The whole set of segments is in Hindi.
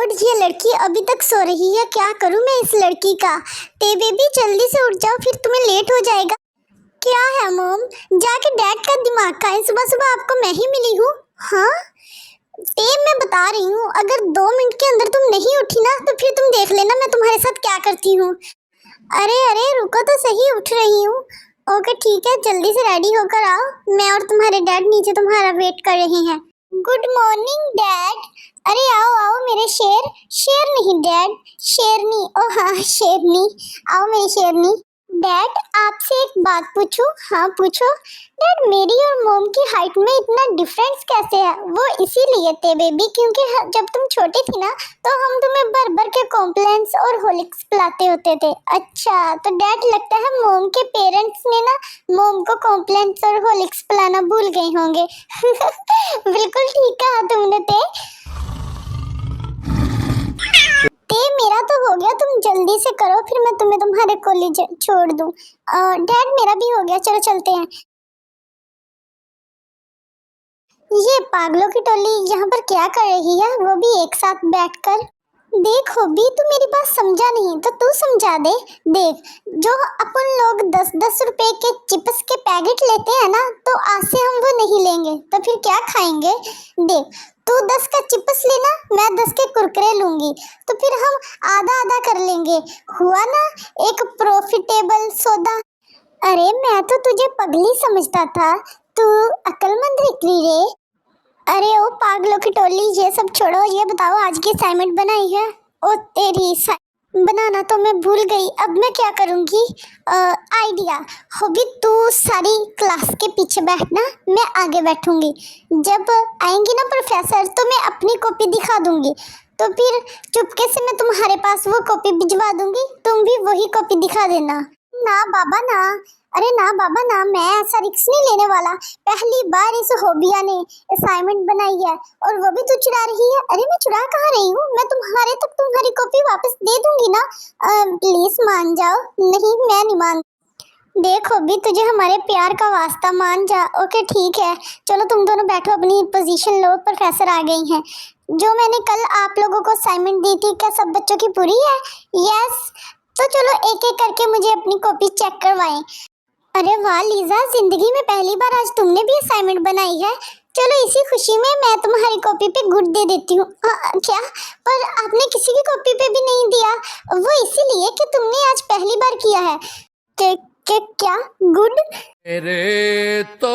गॉड, ये लड़की अभी तक सो रही है। क्या करूं मैं इस लड़की का। ते बेबी जल्दी से उठ जाओ, फिर तुम्हें लेट हो जाएगा। क्या है मॉम, जाके डैड का दिमाग खाएं। सुबह सुबह आपको मैं ही मिली हूँ। हाँ ते, मैं बता रही हूँ, अगर 2 मिनट के अंदर तुम नहीं उठी ना तो फिर तुम देख लेना मैं तुम्हारे साथ क्या करती हूँ। अरे अरे रुको तो सही, उठ रही हूँ। ओके ठीक है, जल्दी से रेडी होकर आओ। मैं और तुम्हारे डैड नीचे तुम्हारा वेट कर रहे हैं। Good morning dad. अरे आओ आओ मेरे शेर। शेर नहीं डैड, शेरनी। ओ हाँ शेरनी, आओ मेरी शेरनी। डैड आपसे एक बात पूछूं? हाँ पूछो। डैड मेरी और मॉम की हाइट में इतना डिफरेंस कैसे है? वो इसीलिए थे बेबी क्योंकि जब तुम छोटी थी ना तो हम तुम्हें भर भर के कॉम्प्लेंस और हॉर्लिक्स पिलाते होते थे। अच्छा तो डैड लगता है मॉम के पेरेंट्स ने ना मॉम को कॉम्प्लेंस और हॉर्लिक्स पिलाना भूल गए होंगे। बिल्कुल ठीक कहा तुमने ते मेरा तो हो गया, तुम जल्दी से करो फिर मैं तुम्हें तुम्हारे कॉलेज छोड़ दूं। डैड मेरा भी हो गया, चलो चलते हैं। ये पागलों की टोली यहाँ पर क्या कर रही है, वो भी एक साथ बैठकर। देखो भी तू मेरी बात समझा नहीं तो तू समझा दे। देख, जो अपन लोग 10-10 रुपए के चिप्स के पैकेट लेते हैं ना तो आज से हम वो नहीं लेंगे, तो फिर क्या खाएंगे? देख, तू 10 का चिप्स लेना, मैं 10 के कुरकुरे लूंगी, तो फिर हम आधा आधा कर लेंगे। हुआ ना एक प्रॉफिटेबल सौदा। अरे मैं तो तुझे पगली समझता था, तू अक्लमंद निकली रे। अरे ओ पागलों की टोली, ये सब छोड़ो, ये बताओ आज की असाइनमेंट बनाई है? ओ तेरी बनाना तो मैं भूल गई, अब मैं क्या करूंगी? आइडिया। होगी तू सारी क्लास के पीछे बैठना, मैं आगे बैठूंगी। जब आएंगी ना प्रोफेसर तो मैं अपनी कॉपी दिखा दूंगी, तो फिर चुपके से मैं तुम्हारे पास वो कॉपी भिजवा दूंगी, तुम भी वही कॉपी दिखा देना। ना बाबा ना, अरे ना बाबा ना, मैं ऐसा रिस्क नहीं लेने वाला। पहली बार इस होबिया ने असाइनमेंट बनाई है और वो भी तू चुरा रही है। अरे मैं चुरा कहाँ रही हूँ, मैं तुम्हारे तक तुम्हारी कॉपी वापस दे दूंगी ना। प्लीज मान जाओ। नहीं मैं नहीं मान। देखो भी तुझे हमारे प्यार का वास्ता, मान जा। ओके ठीक है, चलो तुम दोनों बैठो, अपनी पोजीशन लो, प्रोफेसर आ गई हैं। जो मैंने कल आप लोगों को असाइनमेंट दी थी क्या सब बच्चों की पूरी है? यस, तो चलो एक एक करके मुझे अपनी कॉपी चेक करवाएं। अरे वाह लीजा, जिंदगी में पहली बार आज तुमने भी असाइनमेंट बनाई है। चलो इसी खुशी में मैं तुम्हारी कॉपी पे गुड दे देती हूँ। क्या? पर आपने किसी की कॉपी पे भी नहीं दिया, वो इसीलिए कि तुमने आज पहली बार किया है। के क्या गुड? मेरे तो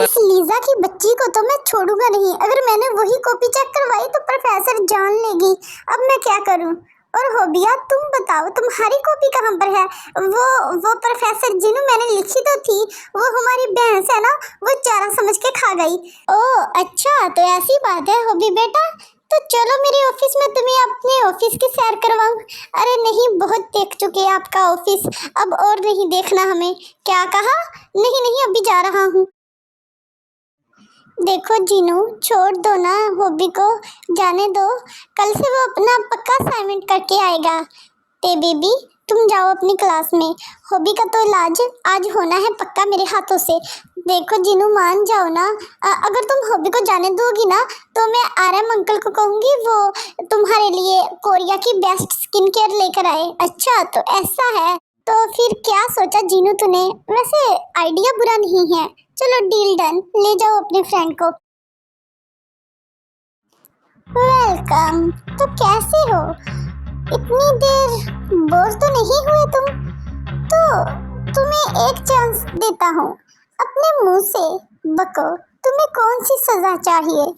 इस लीजा की बच्ची को तो मैं छोड़ूंगा नहीं। अगर मैंने वही कॉपी चेक करवाई तो प्रोफेसर जान लेगी। अब मैं क्या करूं? और होबिया तुम बताओ, तुम्हारी कॉपी कहाँ पर है? वो प्रोफेसर जिन्हों मैंने लिखी तो थी, वो हमारी भैंस है ना, वो चारा समझ के खा गई। ओह अच्छा, तो ऐसी बात है होबी बेटा, तो चलो मेरे ऑफिस में तुम्हें अपने ऑफिस की सैर करवाऊं। अरे नहीं, बहुत देख चुके आपका ऑफिस, अब और नहीं देखना हमें। क्या कहा? नहीं नहीं, अभी जा रहा हूँ। देखो जीनू, छोड़ दो ना हॉबी को, जाने दो। कल से वो अपना पक्का असाइनमेंट करके आएगा। ते बेबी तुम जाओ अपनी क्लास में, हॉबी का तो इलाज आज होना है पक्का मेरे हाथों से। देखो जीनू मान जाओ ना, अगर तुम हॉबी को जाने दोगी ना तो मैं आरएम अंकल को कहूँगी वो तुम्हारे लिए कोरिया की बेस्ट स्किन केयर लेकर आए। अच्छा तो ऐसा है, तो फिर क्या सोचा जीनू तूने? वैसे आइडिया बुरा नहीं है, चलो डील डन, ले जाओ अपने फ्रेंड को। वेलकम। तो कैसे हो? इतनी देर बोर तो नहीं हुए तुम? तो तुम्हें एक चांस देता हूँ, अपने मुंह से बको, तुम्हें कौन सी सजा चाहिए?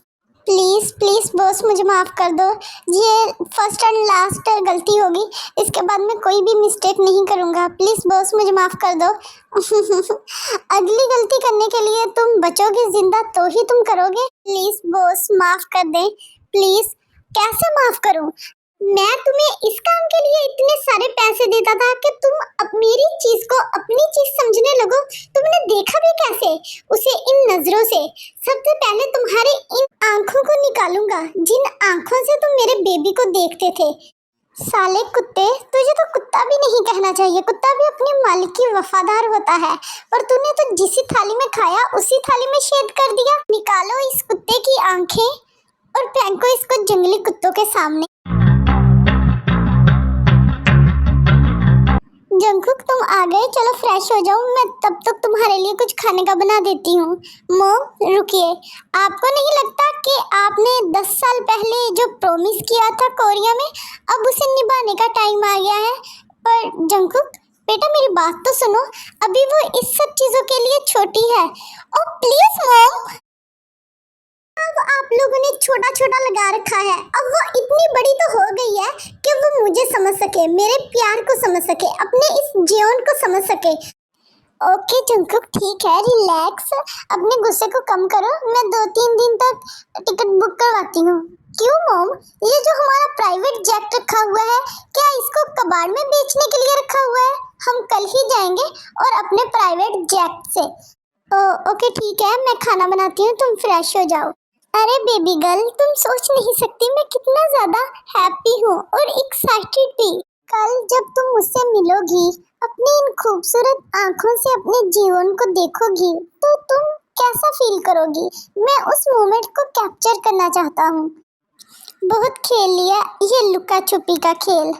प्लीज प्लीज बॉस मुझे माफ कर दो, ये फर्स्ट एंड लास्ट गलती होगी, इसके बाद मैं कोई भी मिस्टेक नहीं करूँगा। प्लीज बॉस मुझे माफ कर दो। अगली गलती करने के लिए तुम बचोगे जिंदा तो ही तुम करोगे। प्लीज बॉस माफ कर दे प्लीज। कैसे माफ करूँ? मैं तुम्हें इस काम के लिए इतने सारे पैसे देता था कि तुम अब मेरी चीज को अपनी चीज समझने लगो। तुमने देखा भी कैसे उसे इन नजरों से? सबसे पहले तुम्हारे इन आंखों को निकालूंगा जिन आंखों से तुम मेरे बेबी को देखते थे। साले कुत्ते, तुझे तो कुत्ता भी नहीं कहना चाहिए, कुत्ता भी अपने मालिक की वफादार होता है, पर तूने तो जिस थाली में खाया उसी थाली में छेद कर दिया। निकालो इस कुत्ते की आंखें। और फेंको इसको जंगली कुत्तों के सामने। जंगकुक तुम आ गए, चलो फ्रेश हो जाओ, मैं तब तक तुम्हारे लिए कुछ खाने का बना देती हूँ। मॉम रुकिए, आपको नहीं लगता कि आपने 10 साल पहले जो प्रॉमिस किया था कोरिया में, अब उसे निभाने का टाइम आ गया है? पर जंगकुक बेटा मेरी बात तो सुनो, अभी वो इस सब चीजों के लिए छोटी है। ओ प्लीज मॉम, अब आप लोगों ने छोटा छोटा लगा रखा है, अब वो इतनी बड़ी तो हो गई है कि वो मुझे समझ सके, मेरे प्यार को समझ सके, अपने इस जीवन को समझ सके। ओके जंगकुक ठीक है, रिलैक्स, अपने गुस्से को कम करो, मैं 2-3 दिन तक टिकट बुक करवाती हूँ। क्यों मॉम, ये जो हमारा प्राइवेट जेट रखा हुआ है, क्या इसको कबाड़ में बेचने के लिए रखा हुआ है? हम कल ही जाएंगे और अपने प्राइवेट जेट से। ओके ठीक है, मैं खाना बनाती हूँ, तुम फ्रेश हो जाओ। अरे बेबी गर्ल, तुम सोच नहीं सकती मैं कितना ज्यादा हैप्पी हूँ और एक्साइटेड भी। कल जब तुम मुझसे मिलोगी, अपनी इन खूबसूरत आंखों से अपने जीवन को देखोगी, तो तुम कैसा फील करोगी? मैं उस मोमेंट को कैप्चर करना चाहता हूँ। बहुत खेल लिया ये लुका छुपी का खेल।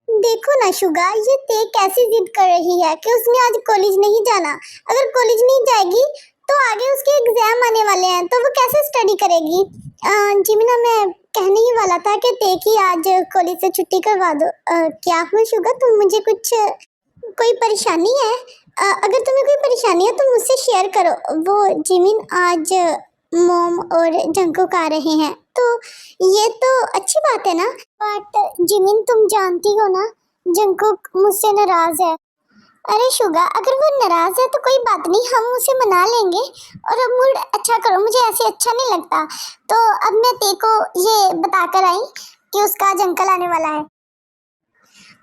देखो ना शुगा, ये ते कैसी जिद कर रही है कि उसने आज कॉलेज नहीं जाना। अगर कॉलेज नहीं जाएगी तो आगे उसके एग्जाम आने वाले हैं, तो वो कैसे स्टडी करेगी? जिमिना, मैं कहने ही वाला था कि ते की आज कॉलेज से छुट्टी करवा दो। क्या हुआ शुगा, तुम मुझे कुछ कोई परेशानी है? अगर तुम्हें कोई परेशानी है तो मुझसे शेयर करो। वो जिमिन, आज मॉम और जंकुक आ रहे हैं, तो ये तो अच्छी बात है ना। बट जिमिन तुम जानती हो ना, जंकुक मुझसे नाराज है। अरे शुगा, अगर वो नाराज है तो कोई बात नहीं, हम उसे मना लेंगे और अब मूड अच्छा करो, मुझे ऐसे अच्छा नहीं लगता। तो अब मैं ते को ये बताकर आई कि उसका आज अंकल आने वाला है।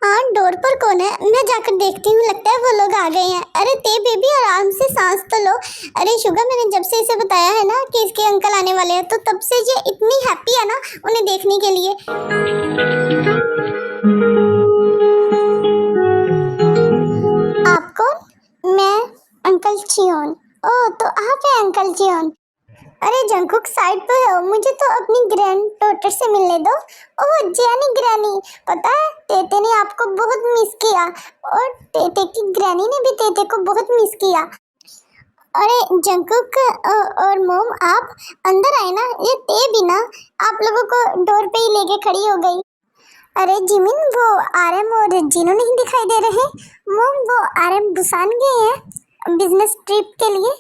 हाँ, डोर पर कौन है? मैं जाकर देखती हूँ, लगता है वो लोग आ गए हैं। अरे ते बेबी, आराम से सांस तो लो। अरे शुगा, मैंने जब से इसे बताया है ना कि इसके अंकल आने वाले हैं, तो तब से ये इतनी हैप्पी है ना उन्हें देखने के लिए। आप कौन? मैं अंकल चियोन। ओह, तो आप हैं अंकल चियोन। अरे जंकुक, साइड पे हो, मुझे तो अपनी ग्रैंड डॉटर से मिलने दो। ओह जैनी ग्रैनी, पता है तेते ने आपको बहुत मिस किया और तेते की ग्रैनी ने भी तेते को बहुत मिस किया। अरे जंकुक और मोम, आप अंदर आए ना, ये ते भी ना आप लोगों को डोर पे ही लेके खड़ी हो गई। अरे जिमिन, वो आरएम और जिनो नहीं दिखाई दे रहे? मोम, वो आरएम बुसान गए हैं बिजनेस ट्रिप के लिए,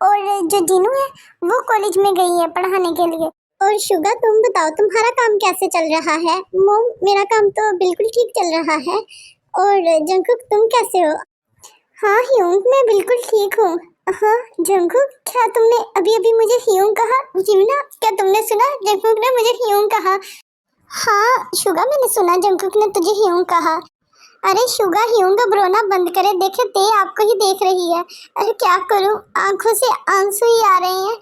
और जो जिनू है वो कॉलेज में गई है पढ़ाने के लिए। और शुगा, तुम बताओ तुम्हारा काम कैसे चल रहा है? मोम, मेरा काम तो बिल्कुल ठीक चल रहा है। और जंकुक, तुम कैसे हो? हाँ ह्यूंग, मैं बिल्कुल ठीक हूँ। हाँ जंकुक, क्या तुमने अभी अभी मुझे ह्यूंग कहा? जिमिना, क्या तुमने सुना? जंकुक ने मुझे ह्यूंग कहा। हाँ शुगा, मैंने सुना जंकुक ने तुझे ह्यूंग कहा। अरे शुगा, ह्यूंग अब रोना बंद करे, देखे ते आपको ही देख रही है। अरे क्या करूं, आंखों से आंसू ही आ रहे हैं।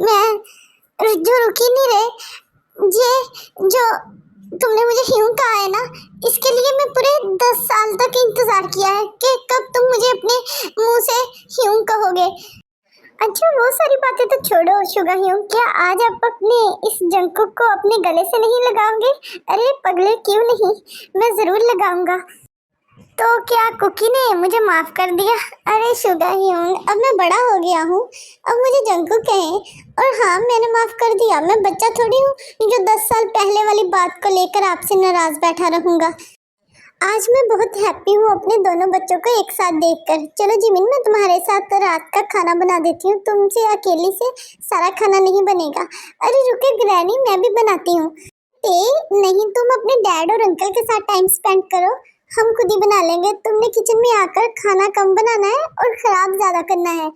मैं जो रुक ही नहीं रहे। ये जो तुमने मुझे ह्यूंग कहा है ना, इसके लिए मैं पूरे 10 साल तक इंतजार किया है कि कब तुम मुझे अपने मुंह से ह्यूंग कहोगे। अच्छा वो सारी बातें तो छोड़ो शुगा ह्यूंग, क्या आज आप अपने इस जंकुक को अपने गले से नहीं लगाओगे? अरे पगले, क्यों नहीं, मैं जरूर लगाऊंगा। तो क्या कुकी ने मुझे माफ कर दिया? अरे शुगा ह्यूंग, अब मैं बड़ा हो गया हूँ, अब मुझे जंकुक कहें। और हाँ, मैंने माफ कर दिया, मैं बच्चा थोड़ी हूँ जो 10 साल पहले वाली बात को लेकर आपसे नाराज बैठा रहूंगा। आज मैं बहुत हैप्पी हूँ अपने दोनों बच्चों को एक साथ देखकर। चलो जिमिन, मैं तुम्हारे साथ रात का खाना बना देती हूँ, तुमसे अकेली से सारा खाना नहीं बनेगा। अरे रुके ग्रैनी, मैं भी बनाती हूँ। नहीं, तुम अपने डैड और अंकल के साथ टाइम स्पेंड करो, हम खुद ही बना लेंगे। तुमने किचन में आकर खाना कम बनाना है और खराब ज्यादा करना है।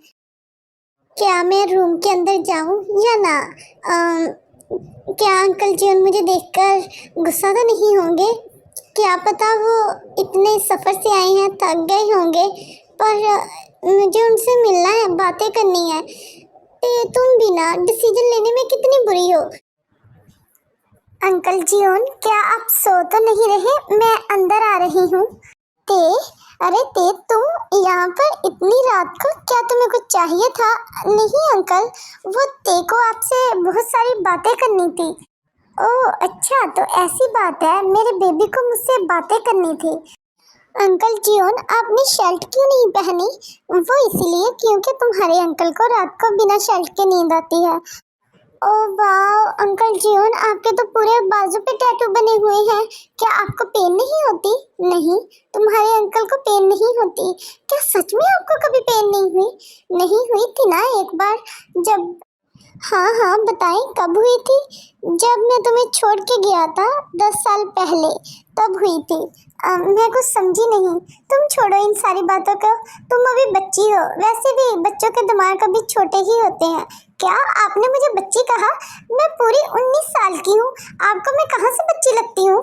क्या मैं रूम के अंदर जाऊं या ना? क्या अंकल जी मुझे देखकर गुस्सा तो नहीं होंगे? क्या पता वो इतने सफ़र से आए हैं, थक गए होंगे, पर मुझे उनसे मिलना है, बातें करनी है। तुम भी ना डिसीजन लेने में कितनी बुरी हो। अंकल जियोन, क्या आप सो तो नहीं रहे? मैं अंदर आ रही हूँ। अरे तुम यहाँ पर इतनी रात को क्या तुम्हें कुछ चाहिए था? नहीं अंकल, वो तेको आपसे बहुत सारी बातें करनी थी। ओह अच्छा, तो ऐसी बात है, मेरे बेबी को मुझसे बातें करनी थी। अंकल जियोन, आपने शर्ट क्यों नहीं पहनी? वो इसलिए क्योंकि तुम्हारे अंकल को रात को बिना शर्ट के नींद आती है। ओह वाह अंकल जियोन, आपके तो पूरे बाजू पे टैटू बने हुए हैं। क्या आपको पेन नहीं होती? नहीं, तुम्हारे अंकल को पेन नहीं होती। क्या सच में आपको कभी पेन नहीं हुई? नहीं हुई थी ना एक बार, जब। हाँ हाँ बताएं, कब हुई थी? जब मैं तुम्हें छोड़ के गया था 10 साल पहले, तब हुई थी। मैं कुछ समझी नहीं। तुम छोड़ो इन सारी बातों को, तुम अभी बच्ची हो। वैसे भी बच्चों के दिमाग अभी छोटे ही होते हैं। क्या आपने मुझे बच्ची कहा? मैं पूरी 19 साल की हूँ। आपको मैं कहाँ से बच्ची लगती हूँ?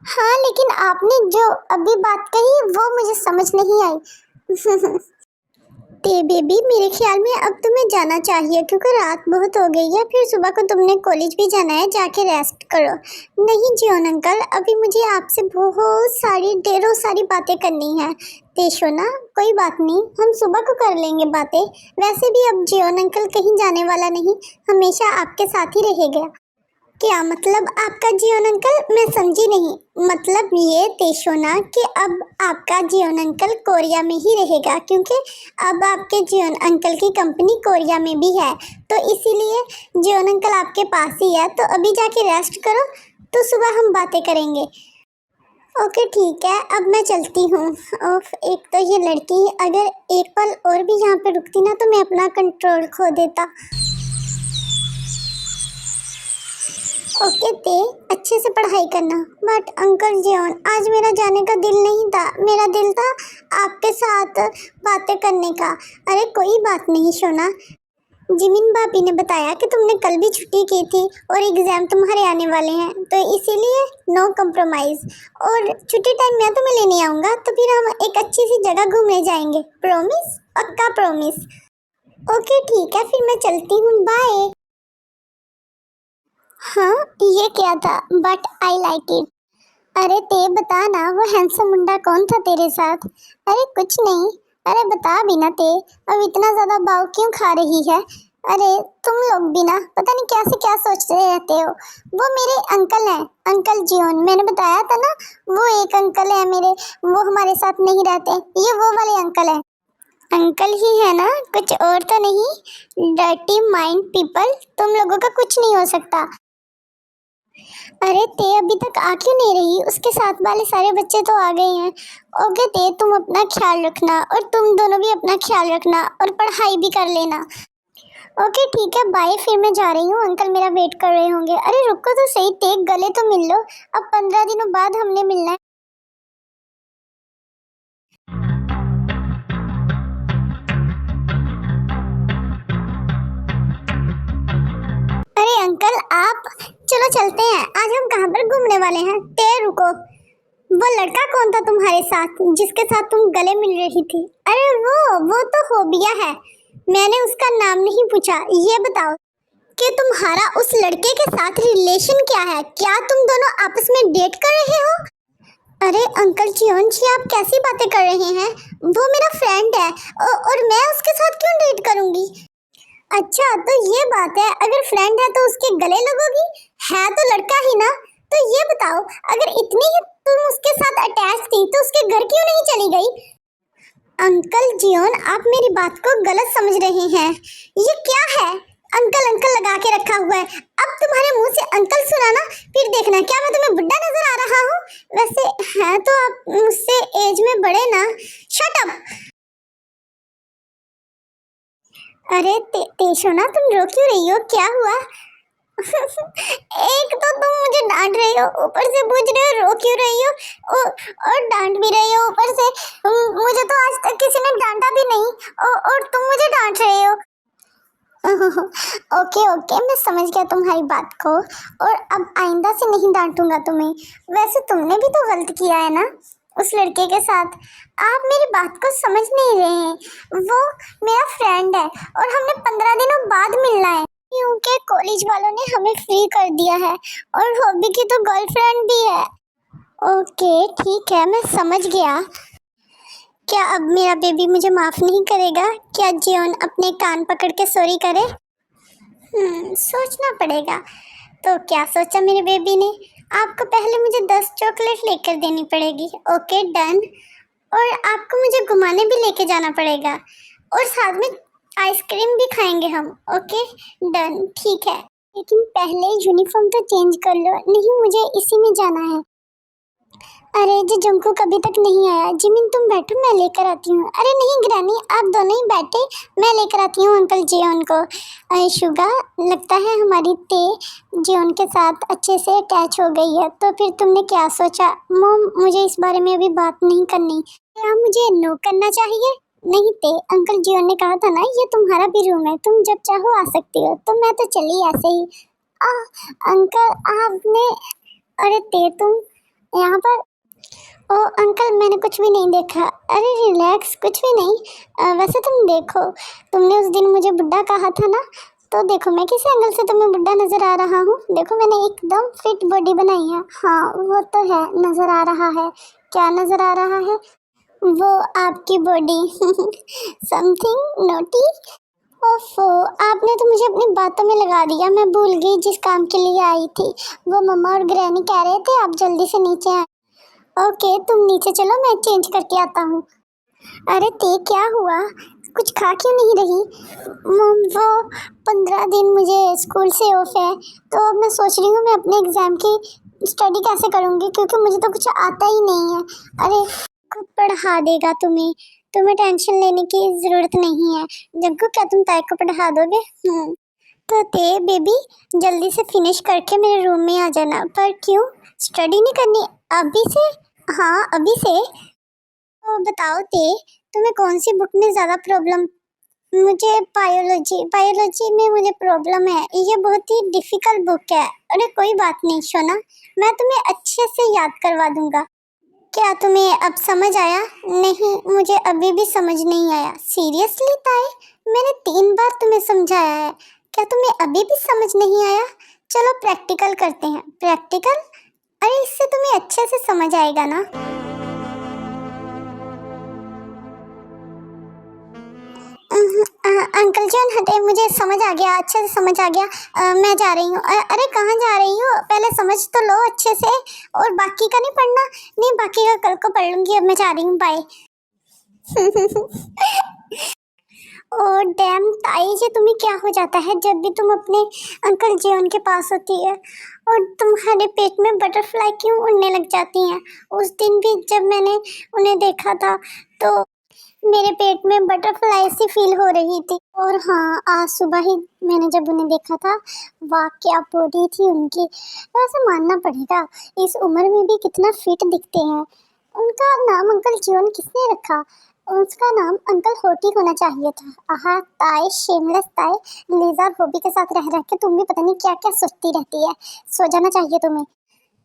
हाँ लेकिन आपने जो अभी बात कही वो मुझे समझ नहीं आई। ते बेबी, मेरे ख्याल में अब तुम्हें जाना चाहिए क्योंकि रात बहुत हो गई है, फिर सुबह को तुमने कॉलेज भी जाना है। जाके रेस्ट करो। नहीं जियोन अंकल, अभी मुझे आपसे बहुत सारी ढेरों सारी बातें करनी है। तेशोना, कोई बात नहीं, हम सुबह को कर लेंगे बातें। वैसे भी अब जियोन अंकल कहीं जाने वाला नहीं, हमेशा आपके साथ ही रहेगा। क्या मतलब आपका जियोन अंकल? मैं समझी नहीं। मतलब ये तेशोना कि अब आपका जियोन अंकल कोरिया में ही रहेगा क्योंकि अब आपके जियोन अंकल की कंपनी कोरिया में भी है, तो इसीलिए जियोन अंकल आपके पास ही है। तो अभी जाके रेस्ट करो, तो सुबह हम बातें करेंगे। ओके ठीक है, अब मैं चलती हूँ। ओफ, एक तो ये लड़की अगर एक पल और भी यहाँ पे रुकती ना तो मैं अपना कंट्रोल खो देता। ओके ते, अच्छे से पढ़ाई करना। बट अंकल जियोन, आज मेरा जाने का दिल नहीं था। मेरा दिल था आपके साथ बातें करने का। अरे कोई बात नहीं सोना। जिमिन भाभी ने बताया कि तुमने कल भी छुट्टी की थी और एग्जाम तुम्हारे आने वाले हैं, तो इसीलिए नो कंप्रोमाइज। और छुट्टी टाइम मैं तुम्हें लेने आऊँगा, तो फिर हम एक अच्छी सी जगह घूमने जाएंगे। प्रॉमिस? पक्का प्रॉमिस। ओके ठीक है, फिर मैं चलती हूँ। बाय। हाँ ये क्या था? But I like it. अरे ते बता ना, वो हैंडसम मुंडा कौन था तेरे साथ? अरे कुछ नहीं। अरे बता भी ना ते, अब इतना ज्यादा भाव क्यों खा रही है? अरे तुम लोग भी ना पता नहीं क्या से क्या सोचते रहते हो। वो मेरे अंकल हैं, अंकल जियोन। मैंने बताया था ना, वो एक अंकल है मेरे, वो हमारे साथ नहीं रहते। ये वो वाले अंकल हैं। अंकल ही है ना, कुछ और तो नहीं। डर्टी माइंड पीपल, तुम लोगों का कुछ नहीं हो सकता। अरे ते अभी तक आ क्यों नहीं रही? उसके साथ वाले सारे बच्चे तो आ गए हैं। ओके ते, तुम अपना ख्याल रखना और तुम दोनों भी अपना ख्याल रखना और पढ़ाई भी कर लेना। ओके ठीक है, बाय। फिर मैं जा रही हूँ, अंकल मेरा वेट कर रहे होंगे। अरे रुको तो सही ते, गले तो मिल लो। अब 15 दिनों बाद हमने मिलना है। अरे अंकल आप, चलो चलते हैं। आज हम कहाँ पर घूमने वाले हैं? ते रुको, वो लड़का कौन था तुम्हारे साथ जिसके साथ तुम गले मिल रही थी? अरे वो तो होबिया है। मैंने उसका नाम नहीं पूछा। ये बताओ कि तुम्हारा उस लड़के के साथ रिलेशन क्या है? क्या तुम दोनों आपस में डेट कर रहे हो? अरे अंकल जियोन जी, आप कैसी बातें कर रहे हैं? वो मेरा फ्रेंड है और मैं उसके साथ क्यों डेट करूंगी? अच्छा तो ये बात है, अगर फ्रेंड है तो उसके गले लगोगी? है तो लड़का ही ना। तो ये बताओ, अगर इतनी ही तुम उसके साथ अटैच थी तो उसके घर क्यों नहीं चली गई? अंकल जियोन, आप मेरी बात को गलत समझ रहे हैं। ये क्या है? अंकल अंकल लगा के रखा हुआ है। अब तुम्हारे मुंह से अंकल सुना ना, फिर देखना क्या मैं तुम्हें बुड्ढा नजर आ रहा हूँ? वैसे है तो आप मुझसे एज में बड़े ना। Shut up. अरे तेशोना, तुम रो क्यों रही हो? क्या हुआ? एक तो तुम मुझे डांट रही हो, ऊपर से पूछ रहे हो रो क्यों रही हो, और डांट भी रही हो ऊपर से। मुझे तो आज तक किसी ने डांटा भी नहीं, और तुम मुझे डांट रहे हो। ओके ओके, मैं समझ गया तुम्हारी बात को, और अब आइंदा से नहीं डांटूंगा तुम्हें। वैसे तुमने भी तो गलत किया है ना उस लड़के के साथ। आप मेरी बात को समझ नहीं रहे हैं। वो मेरा फ्रेंड है और हमने 15 दिनों बाद मिलना है क्योंकि कॉलेज वालों ने हमें फ्री कर दिया है, और हॉबी की तो गर्लफ्रेंड भी है। ओके ठीक है, मैं समझ गया। क्या अब मेरा बेबी मुझे माफ नहीं करेगा? क्या जियोन अपने कान पकड़ के सॉरी करे? सोचना पड़ेगा। तो क्या सोचा मेरे बेबी ने? आपको पहले मुझे 10 चॉकलेट लेकर देनी पड़ेगी। Okay done. और आपको मुझे घुमाने भी लेके जाना पड़ेगा और साथ में आइसक्रीम भी खाएंगे हम। ओके डन, ठीक है। लेकिन पहले यूनिफॉर्म तो चेंज कर लो। नहीं, मुझे इसी में जाना है। अरे जो जंकुक अभी तक नहीं आया। जिमिन तुम बैठो, मैं लेकर आती हूँ। अरे नहीं ग्रैनी, आप दोनों ही बैठे, मैं लेकर आती हूँ अंकल जियोन को। शुगा, लगता है हमारी ते जियोन के साथ अच्छे से अटैच हो गई है। तो फिर तुमने क्या सोचा? मॉम, मुझे इस बारे में अभी बात नहीं करनी। क्या मुझे नो करना चाहिए? नहीं ते, अंकल जियोन ने कहा था ना ये तुम्हारा भी रूम है, तुम जब चाहो आ सकती हो। तो मैं तो चली ऐसे ही। आ, अंकल आपने, अरे ते तुम यहाँ पर। ओ अंकल, मैंने कुछ भी नहीं देखा। अरे रिलैक्स, कुछ भी नहीं। वैसे तुम देखो, तुमने उस दिन मुझे बुड्ढा कहा था ना, तो देखो मैं किस एंगल से तुम्हें बुड्ढा नजर आ रहा हूँ। देखो मैंने एकदम फिट बॉडी बनाई है। हाँ वो तो है, नजर आ रहा है। क्या नजर आ रहा है? वो आपकी बॉडी। Something naughty. ओफो, आपने तो मुझे अपनी बातों में लगा दिया। मैं भूल गई जिस काम के लिए आई थी। वो मम्मा और ग्रैनी कह रहे थे आप जल्दी से नीचे आए। ओके तुम नीचे चलो, मैं चेंज करके आता हूँ। अरे ते क्या हुआ? कुछ खा क्यों नहीं रही? मम, वो 15 दिन मुझे स्कूल से ऑफ है, तो अब मैं सोच रही हूँ मैं अपने एग्जाम की स्टडी कैसे करूँगी, क्योंकि मुझे तो कुछ आता ही नहीं है। अरे खुद पढ़ा देगा तुम्हें, तुम्हें टेंशन लेने की ज़रूरत नहीं है। जग्गू, क्या तुम ताई को पढ़ा दोगे? तो ते बेबी, जल्दी से फिनिश करके मेरे रूम में आ जाना। पर क्यों, स्टडी नहीं करनी अभी से? हाँ अभी से। तो बताओ ते, तुम्हें कौन सी बुक में ज़्यादा प्रॉब्लम? मुझे बायोलॉजी, बायोलॉजी में मुझे प्रॉब्लम है। ये बहुत ही डिफिकल्ट बुक है। अरे कोई बात नहीं सोना, मैं तुम्हें अच्छे से याद करवा दूंगा। क्या तुम्हें अब समझ आया? नहीं, मुझे अभी भी समझ नहीं आया। सीरियसली ताई, मैंने 3 बार तुम्हें समझाया है, क्या तुम्हें अभी भी समझ नहीं आया? चलो प्रैक्टिकल करते हैं। प्रैक्टिकल? अरे इससे तुम्हें अच्छे से समझ आएगा ना। अंकल जी हटे, मुझे समझ आ गया, अच्छे से समझ आ गया। मैं जा रही हूँ। अरे कहाँ जा रही हो? पहले समझ तो लो अच्छे से। और बाकी का नहीं पढ़ना? नहीं, बाकी का कल को पढ़ लूंगी। अब मैं जा रही हूँ, बाय। ओ डैम ताई जी, तुम्हें क्या हो जाता है जब भी तुम अपने अंकल जी उनके पास होती है? और तुम्हारे पेट में बटरफ्लाई क्यों उड़ने लग जाती हैं? उस दिन भी जब मैंने उन्हें देखा था तो मेरे पेट में बटरफ्लाई सी फील हो रही थी। और हाँ, आज सुबह ही मैंने जब उन्हें देखा था, वाह क्या बॉडी थी उनकी। वैसे मानना पड़ेगा, इस उम्र में भी कितना फिट दिखते हैं। उनका नाम अंकल जीवन किसने रखा? उसका नाम अंकल होटी होना चाहिए था। आहा ताई, शेमलेस ताई, लेज़र हॉबी के साथ रह रह के तुम भी पता नहीं क्या क्या सोचती रहती है। सो जाना चाहिए तुम्हें।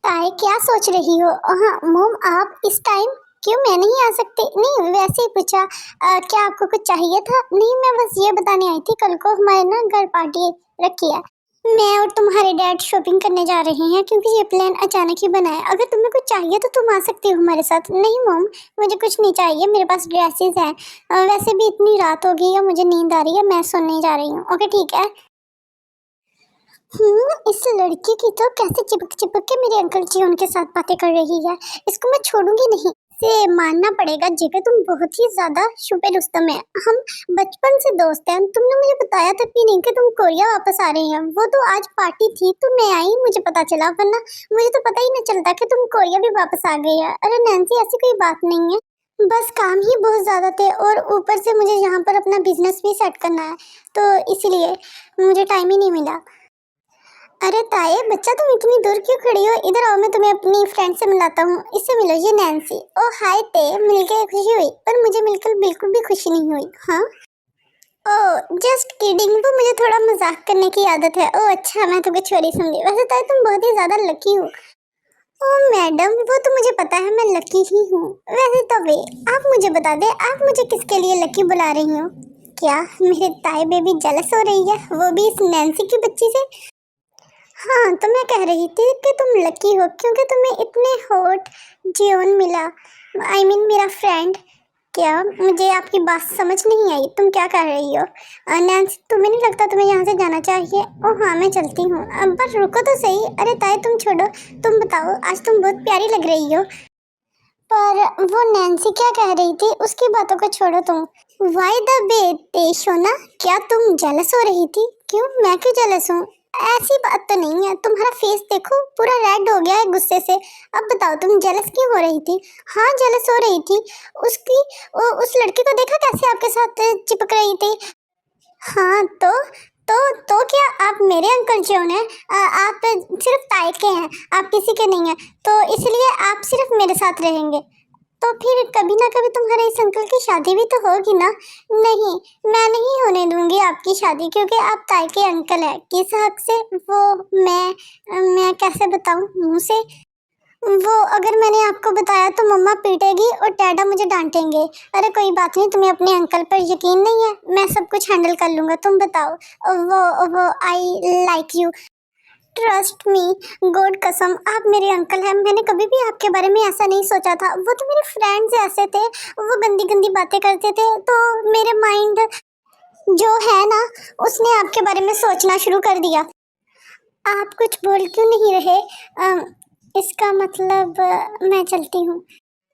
ताई क्या सोच रही हो? हाँ मोम, आप इस टाइम क्यों? मैं नहीं आ सकती? नहीं वैसे ही पूछा। क्या आपको कुछ चाहिए था? नहीं, मैं बस ये बताने आई थी, कल को हमारे ना घर पार्टी रखी है। मैं और तुम्हारे डैड शॉपिंग करने जा रहे हैं, क्योंकि ये प्लान अचानक ही बना है। अगर तुम्हें कुछ चाहिए तो तुम आ सकती हो हमारे साथ। नहीं मोम, मुझे कुछ नहीं चाहिए, मेरे पास ड्रेसेस हैं। वैसे भी इतनी रात हो गई है, मुझे नींद आ रही है, मैं सोने जा रही हूँ। ओके ठीक है। इस लड़की की तो कैसे चिपक चिपक के मेरे अंकल जी उनके साथ बातें कर रही है। इसको मैं छोड़ूंगी नहीं। से मानना पड़ेगा जेके, तुम बहुत ही ज्यादा शुपे रुस्तम है। हम बचपन से दोस्त हैं। तुमने मुझे बताया तक भी नहीं कि तुम कोरिया वापस आ रही हैं। वो तो आज पार्टी थी तो मैं आई, मुझे पता चला, वरना मुझे तो पता ही नहीं चलता कि तुम कोरिया भी वापस आ गई है। अरे नैन्सी, ऐसी कोई बात नहीं है, बस काम ही बहुत ज़्यादा थे और ऊपर से मुझे यहाँ पर अपना बिजनेस भी सेट करना है, तो इसीलिए मुझे टाइम ही नहीं मिला। अरे ताए बच्चा, तुम इतनी दूर क्यों खड़ी हो? इधर आओ, मैं तुम्हें अपनी फ्रेंड से मिलाता हूँ। इससे मिलो, ये नैन्सी। ओ हाय ते, मिलकर खुशी हुई, पर मुझे मिलकर बिल्कुल भी खुशी नहीं हुई। हाँ ओ जस्ट किडिंग, वो मुझे थोड़ा मजाक करने की आदत है। ओ अच्छा, मैं तुम्हें छोरी समझी। वैसे ताए तुम बहुत ही ज्यादा लकी हो। ओ मैडम, वो तो मुझे पता है, मैं लकी ही हूँ। वैसे तो वे, आप मुझे बता दे, आप मुझे किसके लिए लकी बुला रही हो? क्या मेरे ताए बेबी जेलस हो रही है, वो भी इस नैन्सी की बच्ची से? हाँ तो मैं कह रही थी कि तुम लकी हो क्योंकि तुम्हें इतने हॉट जियोन मिला। I mean, मेरा फ्रेंड। क्या मुझे आपकी बात समझ नहीं आई, तुम क्या कर रही हो? नैन्सी, तुम्हें नहीं लगता तुम्हें यहाँ से जाना चाहिए? ओह हाँ, मैं चलती हूँ। पर रुको तो सही। अरे ताई, तुम छोड़ो, तुम बताओ, आज तुम बहुत प्यारी लग रही हो। पर वो नैन्सी क्या कह रही थी, उसकी बातों को छोड़ो तुम। वाई द बे सोना, क्या तुम जेलस हो रही थी? क्यों, मैं क्यों जेलस हूँ? ऐसी बात तो नहीं है, तुम्हारा फेस देखो, पूरा रेड हो गया है गुस्से से। अब बताओ, तुम जेलस क्यों हो रही थी? हाँ, जेलस हो रही थी। उसकी उस लड़की को देखा कैसे आपके साथ चिपक रही थी? हाँ तो क्या आप मेरे अंकल जो हैं, आप सिर्फ ताई के हैं, आप किसी के नहीं हैं, तो इसलिए आप सिर्फ मेरे साथ रहेंगे। तो फिर कभी ना कभी तुम्हारे इस अंकल की शादी भी तो होगी ना? नहीं, मैं नहीं होने दूंगी आपकी शादी, क्योंकि आप ताई के अंकल हैं। किस हक से? वो मैं कैसे बताऊं मुंह से? वो अगर मैंने आपको बताया तो मम्मा पीटेगी और डैडा मुझे डांटेंगे। अरे कोई बात नहीं, तुम्हें अपने अंकल पर यकीन नहीं है? मैं सब कुछ हैंडल कर लूंगा, तुम बताओ। वो I like you, trust me, God कसम, आप मेरे अंकल हैं। मैंने कभी भी आपके बारे में ऐसा नहीं सोचा था। वो तो मेरे फ्रेंड्स ऐसे थे, वो गंदी गंदी बातें करते थे, तो मेरे माइंड जो है ना, उसने आपके बारे में सोचना शुरू कर दिया। आप कुछ बोल क्यों नहीं रहे? इसका मतलब मैं चलती हूँ।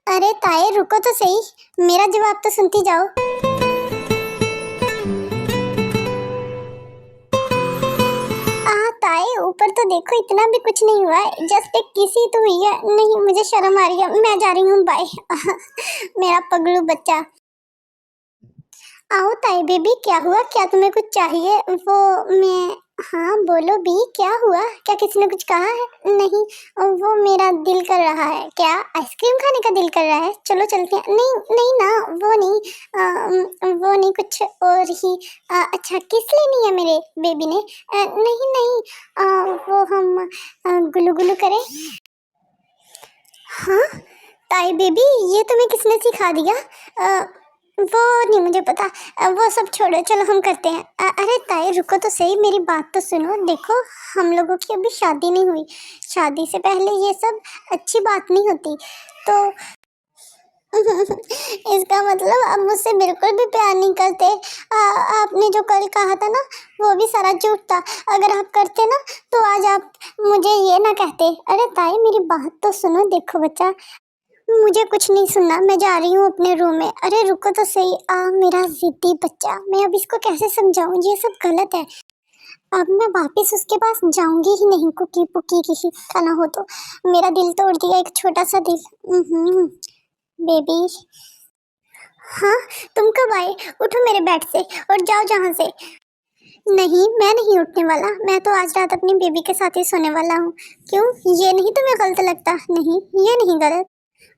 अरे ताए, रुको तो सही, मेरा जवाब तो सुनती जाओ। ताए, ऊपर तो देखो, इतना भी कुछ नहीं हुआ है, जस्ट एक किसी तो हुई है। नहीं, मुझे शर्म आ रही है, मैं जा रही हूँ, बाय। मेरा पगलू बच्चा। आओ ताई बेबी, क्या हुआ? क्या तुम्हें कुछ चाहिए? वो मैं हाँ बोलो बी, क्या हुआ? क्या किसी ने कुछ कहा है? नहीं, वो मेरा दिल कर रहा है। क्या आइसक्रीम खाने का दिल कर रहा है? चलो चलते हैं। नहीं नहीं ना, वो नहीं, वो नहीं, कुछ और ही। अच्छा, किस लिए नहीं है मेरे बेबी ने? नहीं नहीं, वो हम गुलू गुलू करें। हाँ ताई बेबी, ये तुम्हें किसने सिखा दिया? वो नहीं मुझे पता। वो सब छोड़ो, चलो हम करते हैं। अरे ताई रुको तो सही, मेरी बात तो सुनो। देखो, हम लोगों की अभी शादी नहीं हुई, शादी से पहले ये सब अच्छी बात नहीं होती। तो इसका मतलब आप मुझसे बिल्कुल भी प्यार नहीं करते। आपने जो कल कहा था ना, वो भी सारा झूठ था। अगर आप करते ना, तो आज आप मुझे ये ना कहते। अरे ताई, मेरी बात तो सुनो। देखो बच्चा, मुझे कुछ नहीं सुनना, मैं जा रही हूँ अपने रूम में। अरे रुको तो सही, मेरा जिद्दी बच्चा, मैं अब इसको कैसे समझाऊं? ये सब गलत है। अब मैं वापस उसके पास जाऊंगी ही नहीं, कुकी पुकी किसी का ना हो तो। मेरा दिल तोड़ दिया, एक छोटा सा दिल। बेबी। हाँ, तुम कब आए? उठो मेरे बेड से और जाओ जहाँ से। नहीं, मैं नहीं उठने वाला। मैं तो आज रात अपनी बेबी के साथ ही सोने वाला हूँ। क्यों, ये नहीं तुम्हें गलत लगता? नहीं, ये नहीं गलत।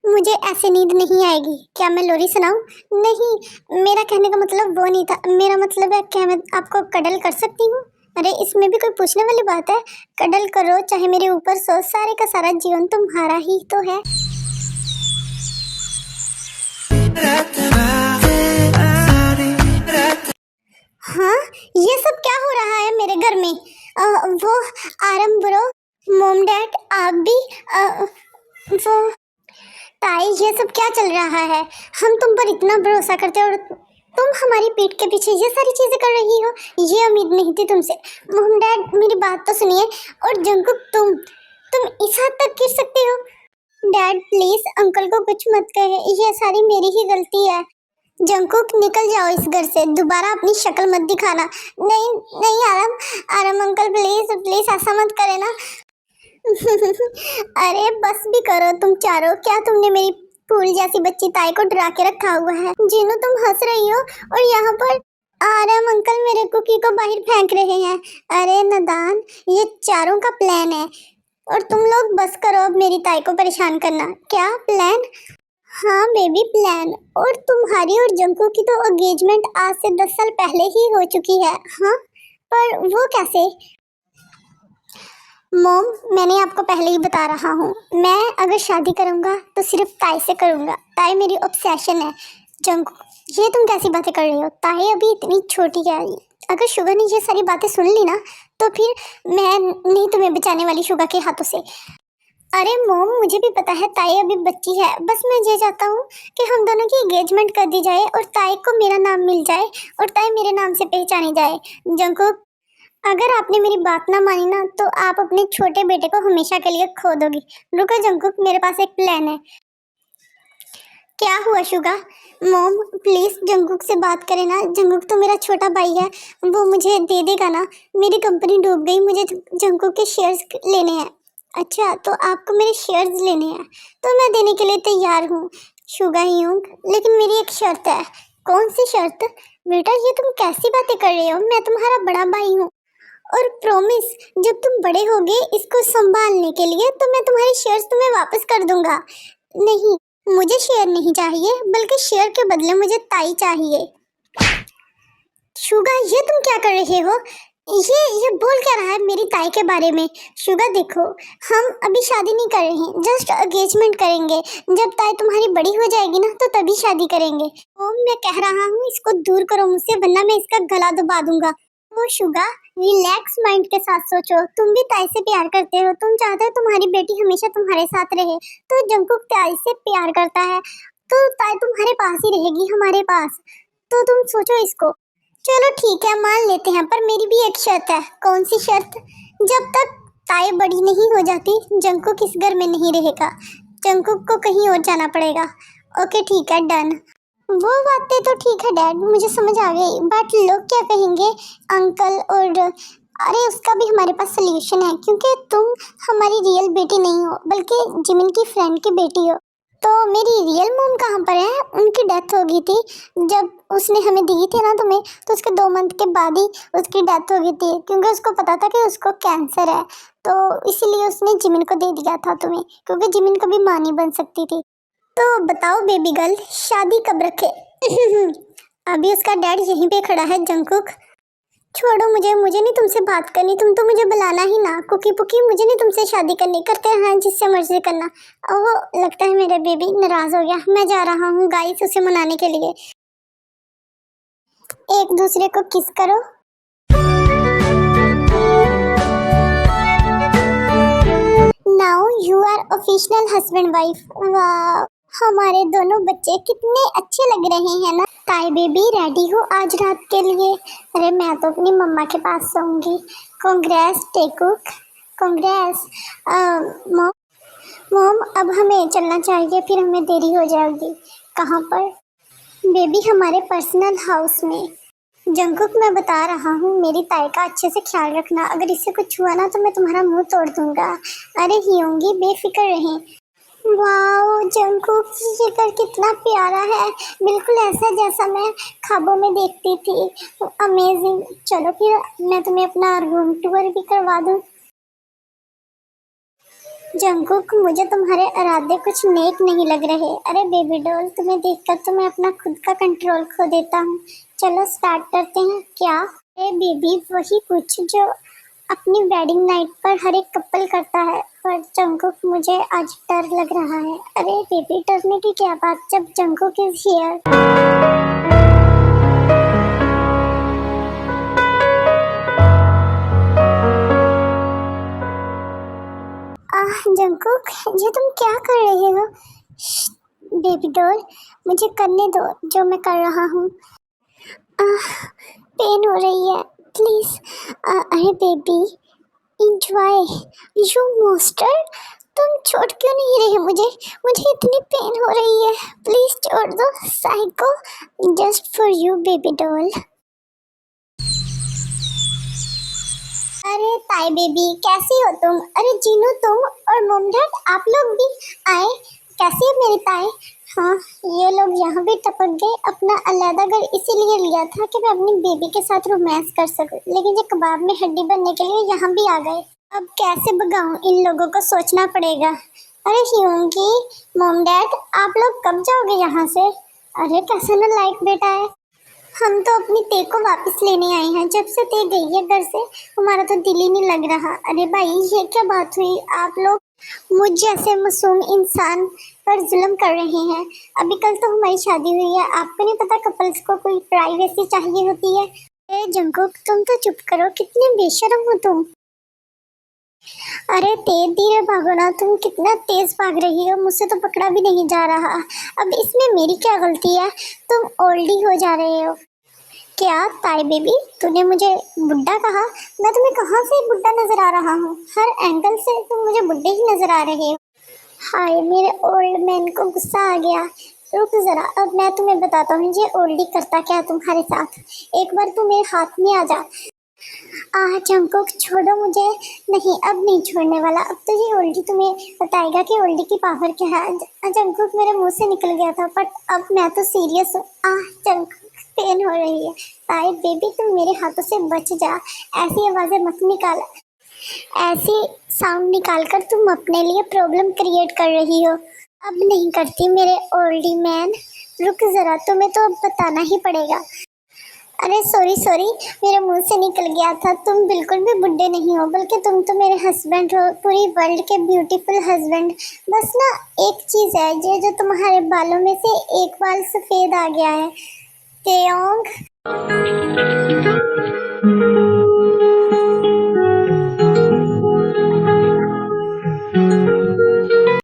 मुझे ऐसे नींद नहीं आएगी। क्या मैं लोरी सुनाऊं? नहीं, मेरा कहने का मतलब वो नहीं था। मेरा मतलब है, क्या मैं आपको कडल कर सकती हूँ? अरे इसमें भी कोई पूछने वाली बात है? कडल करो, चाहे मेरे ऊपर सो, सारे का सारा जीवन तुम्हारा ही तो है। हाँ, ये सब क्या हो रहा है मेरे घर में? वो आरम ब्रो, मोम डैड, आप भी, वो ताई, ये सब क्या चल रहा है? हम तुम पर इतना भरोसा करते और तुम हमारी पीठ के पीछे ये सारी चीजें कर रही हो। ये उम्मीद नहीं थी तुमसे। मोम डैड, मेरी बात तो सुनिए। और जंकुक, तुम इस हद तक गिर सकते हो? डैड प्लीज, अंकल को कुछ मत कहे, ये सारी मेरी ही गलती है। जंकुक, निकल जाओ इस घर से, दोबारा अपनी शक्ल मत दिखाना। नहीं नहीं आरम, आरम अंकल प्लीज प्लीज, ऐसा मत करे ना। अरे बस भी करो तुम चारों। क्या तुमने मेरी फूल जैसी बच्ची ताई को डरा के रखा हुआ है? जिन्हों, तुम हंस रही हो और यहाँ पर आरम अंकल मेरे कुकी को बाहर फेंक रहे हैं। अरे नादान, ये चारों का प्लान है। और तुम लोग बस करो अब मेरी ताई को परेशान करना। क्या प्लान? हाँ बेबी, प्लान। और तुम्हारी और जंकू की तो एंगेजमेंट आज से 10 साल पहले ही हो चुकी है। हाँ, पर वो कैसे? मॉम, मैंने आपको पहले ही बता रहा हूँ, मैं अगर शादी करूँगा तो सिर्फ ताई से करूँगा। ताई मेरी ऑब्सेशन है। जंकू, ये तुम कैसी बातें कर रही हो? ताई अभी इतनी छोटी है। अगर शुगा ने ये सारी बातें सुन ली ना, तो फिर मैं नहीं तुम्हें बचाने वाली शुगा के हाथों से। अरे मोम, मुझे भी पता है ताई अभी बच्ची है, बस मैं ये चाहता हूँ कि हम दोनों की एंगेजमेंट कर दी जाए और ताई को मेरा नाम मिल जाए और ताई मेरे नाम से पहचानी जाए। जंकुक, अगर आपने मेरी बात ना मानी ना तो आप अपने छोटे बेटे को हमेशा के लिए खो दोगी। रुको जंकुक, मेरे पास एक प्लान है। क्या हुआ शुगा? मॉम प्लीज जंकुक से बात करें ना, जंकुक तो मेरा छोटा भाई है, वो मुझे दे देगा ना। मेरी कंपनी डूब गई, मुझे जंकुक के शेयर्स लेने हैं। अच्छा, तो आपको मेरे शेयर्स लेने हैं तो मैं देने के लिए तैयार हूँ शुगा यूंग, लेकिन मेरी एक शर्त है। कौन सी शर्त? बेटा ये तुम कैसी बातें कर रहे हो, मैं तुम्हारा बड़ा भाई हूँ और प्रॉमिस, जब तुम बड़े होगे इसको संभालने के लिए तो मैं तुम्हारे शेयर्स तुम्हें वापस कर दूंगा। नहीं, मुझे शेयर नहीं चाहिए, बल्कि शेयर के बदले मुझे ताई चाहिए। शुगा, ये तुम क्या कर रहे हो? ये बोल क्या रहा है मेरी ताई के बारे में? शुगा देखो, हम अभी शादी नहीं कर रहे हैं, जस्ट एंगेजमेंट करेंगे। जब ताई तुम्हारी बड़ी हो जाएगी ना तो तभी शादी करेंगे। ओ, मैं कह रहा हूँ इसको दूर करो मुझसे, वरना मैं इसका गला दबा दूंगा। ओ शुगा, रिलैक्स माइंड के साथ सोचो, तुम भी ताई से प्यार करते हो, तुम चाहते हो तुम्हारी बेटी हमेशा तुम्हारे साथ रहे। तो जंकुक ताई से प्यार करता है तो ताई तुम्हारे पास ही रहेगी, हमारे पास। तो तुम सोचो इसको। चलो ठीक है, मान लेते हैं, पर मेरी भी एक शर्त है। कौन सी शर्त? जब तक ताई बड़ी नहीं हो जाती जंकुक इस घर में नहीं रहेगा, जंकुक को कहीं और जाना पड़ेगा। ओके ठीक है, डन। वो बातें तो ठीक है डैड, मुझे समझ आ गई, बट लोग क्या कहेंगे अंकल और अरे उसका भी हमारे पास सोल्यूशन है, क्योंकि तुम हमारी रियल बेटी नहीं हो बल्कि जिमिन की फ्रेंड की बेटी हो। तो मेरी रियल मॉम कहाँ पर है? उनकी डेथ हो गई थी जब उसने हमें दी थी ना तुम्हें, तो उसके 2 मंथ के बाद ही उसकी डेथ हो गई थी, क्योंकि उसको पता था कि उसको कैंसर है। तो इसीलिए उसने जिमिन को दे दिया था तुम्हें, क्योंकि जिमिन कभी माँ नहीं बन सकती थी। तो बताओ बेबी गर्ल, शादी कब रखे? अभी उसका डैड यहीं पे खड़ा है जंकुक। छोड़ो मुझे, मुझे नहीं तुमसे बात करनी, तुम तो मुझे बुलाना ही ना। कुकी पुकी, मुझे नहीं तुमसे शादी करनी, करते हैं जिससे मर्जी करना। ओह लगता है मेरा बेबी नाराज हो गया, मैं जा रहा हूँ गाइस उसे मनाने के लिए। एक दूसरे को किस करो। Now you are official husband wife. वाह, हमारे दोनों बच्चे कितने अच्छे लग रहे हैं ना। ताई बेबी रेडी हो आज रात के लिए? अरे मैं तो अपनी मम्मा के पास सोऊंगी। कांग्रेस टेकुक, कांग्रेस। मॉम, मॉम अब हमें चलना चाहिए, फिर हमें देरी हो जाएगी। कहाँ पर? बेबी हमारे पर्सनल हाउस में। जंकुक मैं बता रहा हूँ, मेरी ताई का अच्छे से ख्याल रखना, अगर इससे कुछ हुआ ना तो मैं तुम्हारा मुंह तोड़ दूंगा। अरे हियोंगी, बेफिक्र रहें। वाओ जंकुक, ये घर कितना प्यारा है, बिल्कुल ऐसा जैसा मैं ख्वाबों में देखती थी। अमेजिंग। चलो फिर मैं तुम्हें अपना रूम टूर भी करवा दूँ। जंकुक, मुझे तुम्हारे इरादे कुछ नेक नहीं लग रहे। अरे बेबी डॉल, तुम्हें देखकर तो मैं अपना खुद का कंट्रोल खो देता हूँ। चलो स्टार्ट करते हैं। क्या? अरे बेबी वही कुछ जो अपनी वेडिंग नाइट पर हर एक कपल करता है, पर जंकुक मुझे आज डर लग रहा है। अरे बेबी डरने की क्या बात, जब जंकुक इज हियर। जंकुक, ये तुम क्या कर रहे हो? बेबी डॉल, मुझे करने दो जो मैं कर रहा हूँ। पेन हो रही है, प्लीज। अरे बेबी इंजॉय यू मोस्टर, तुम छोड़ क्यों नहीं रहे मुझे? मुझे इतनी पेन हो रही है, प्लीज छोड़ दो psycho. Just for you baby doll. अरे ताई बेबी कैसी हो तुम? अरे जीनू, तुम और मॉम डैड आप लोग भी आए? कैसी है मेरी ताई? हाँ, ये लोग यहाँ भी टपक गए। अपना अलग घर इसीलिए लिया था कि मैं अपनी बेबी के साथ रोमांस कर सकूं, लेकिन ये कबाब में हड्डी बनने के लिए यहाँ भी आ गए। अब कैसे भगाऊं इन लोगों को, सोचना पड़ेगा। अरे हियोंगी, मॉम डैड आप लोग कब जाओगे यहाँ से? अरे कैसा ना लाइक बेटा है। हम तो अपनी ते को वापस लेने आए हैं, जब से ते गई है घर से हमारा तो दिल ही नहीं लग रहा। अरे भाई ये क्या बात हुई, आप लोग मुझ जैसे मासूम इंसान पर जुल्म कर रहे हैं। अभी कल तो हमारी शादी हुई है, आपको नहीं पता कपल्स को कोई प्राइवेसी चाहिए होती है? ए जंकुक तुम तो चुप करो, कितने बेशर्म हो तुम। अरे तेज धीरे भागो ना, तुम कितना तेज भाग रही हो, मुझसे तो पकड़ा भी नहीं जा रहा। अब इसमें मेरी क्या गलती है, तुम ओल्डी हो जा रहे हो। क्या ताई बेबी, तूने मुझे बुड्ढा कहा? मैं तुम्हें कहाँ से बुड्ढा नजर आ रहा हूँ? हर एंगल से तुम मुझे बुड्ढे ही नजर आ रहे हो। हाय, मेरे ओल्ड मैन को गुस्सा आ गया। रुक जरा, अब मैं तुम्हें बताता हूँ ये ओल्डी करता क्या है तुम्हारे साथ। एक बार तू मेरे हाथ में आ जा। जंकुक छोड़ो मुझे। नहीं, अब नहीं छोड़ने वाला। अब तो ये ओल्डी तुम्हें बताएगा कि ओल्डी की पावर क्या है। जंकुक मेरे मुंह से निकल गया था, बट अब मैं तो सीरियस हूँ। जंकुक पेन हो रही है। ताई बेबी तुम मेरे हाथों से बच जा। ऐसी आवाजें मत निकाल। ऐसी साउंड निकालकर तुम अपने लिए प्रॉब्लम क्रिएट कर रही हो। अब नहीं करती मेरे ओल्डी मैन। रुक जरा, तुम्हें तो अब बताना ही पड़ेगा। अरे सॉरी सॉरी, मेरे मुंह से निकल गया था। तुम बिल्कुल भी बुड्ढे नहीं हो, बल्कि तुम तो मेरे हस्बैंड हो, पूरी वर्ल्ड के ब्यूटीफुल हस्बैंड। बस ना एक चीज है, ये जो तुम्हारे बालों में से एक बाल सफेद आ गया है। तेयोंग,